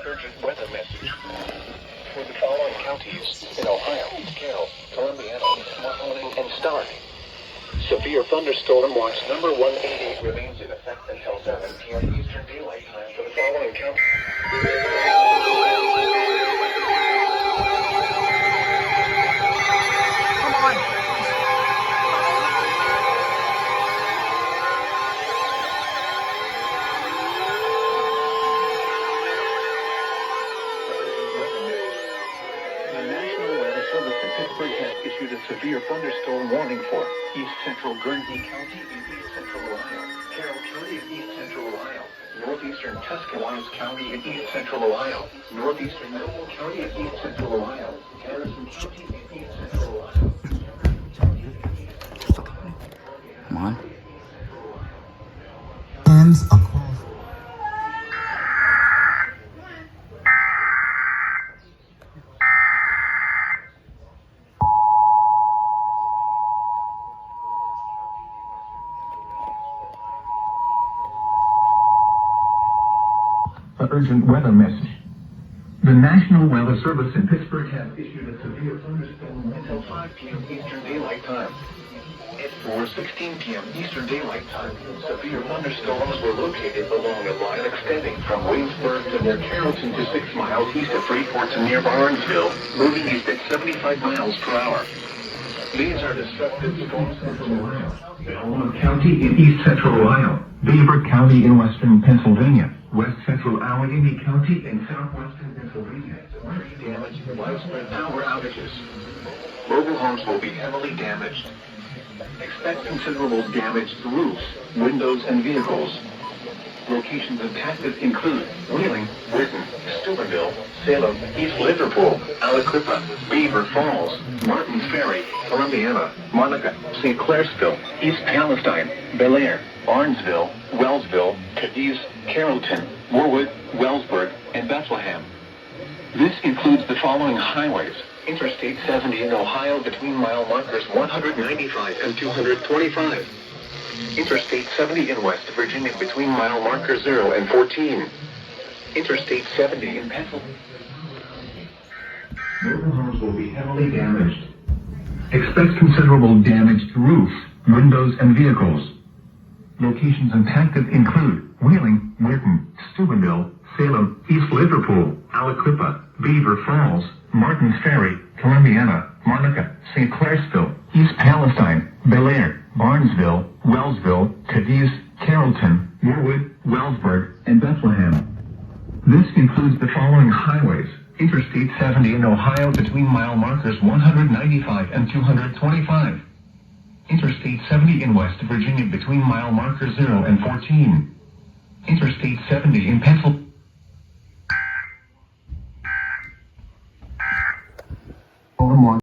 Urgent weather message. For the following counties in Ohio, Carroll, Columbiana, Mahoning, and Stark. Severe thunderstorm watch number 188 remains in effect until 7 p.m. Eastern Daylight Time for the following counties. Issued a severe thunderstorm warning for East Central Guernsey County in East Central Ohio, Carroll County in East Central Ohio, Northeastern Tuscaloosa County in East Central Ohio, Northeastern Noble County in East Central Ohio, Harrison County in East Central Ohio. Come on. Hands across. Urgent weather message. The National Weather Service in Pittsburgh has issued a severe thunderstorm until 5 p.m. Eastern Daylight Time. At 4:16 p.m. Eastern Daylight Time, severe thunderstorms were located along a line extending from Waynesburg to near Carrollton to 6 miles east of Freeport to near Barnesville, moving east at 75 miles per hour. These are destructive storms in Central Ohio, Belmont County in East Central Ohio, Beaver County in Western Pennsylvania, West Central Allegheny County in southwestern Pennsylvania. Marine damage and widespread power outages. Mobile homes will be heavily damaged. Expect considerable damage to roofs, windows, and vehicles. Locations impacted include Wheeling, Whitten, Steubenville, Salem, East Liverpool, Aliquippa, Beaver Falls, Martins Ferry, Columbiana, Monica, St. Clairsville, East Palestine, Bel Air, Barnesville, Wellsville, Cadiz, Carrollton, Warwood, Wellsburg, and Bethlehem. This includes the following highways: Interstate 70 in Ohio between mile markers 195 and 225. Interstate 70 in West Virginia between mile marker 0 and 14. Interstate 70 in Pennsylvania. Mobile homes will be heavily damaged. Expect considerable damage to roofs, windows, and vehicles. Locations impacted include Wheeling, Whitten, Steubenville, Salem, East Liverpool, Aliquippa, Beaver Falls, Martins Ferry, Columbiana, Monica, St. Clairsville, East Palestine, Bel Air, Barnesville, Wellsville, Cadiz, Carrollton, Warwood, Wellsburg, and Bethlehem. This includes the following highways: Interstate 70 in Ohio between mile markers 195 and 225. Interstate 70 in West Virginia between mile markers 0 and 14. Interstate 70 in Pennsylvania.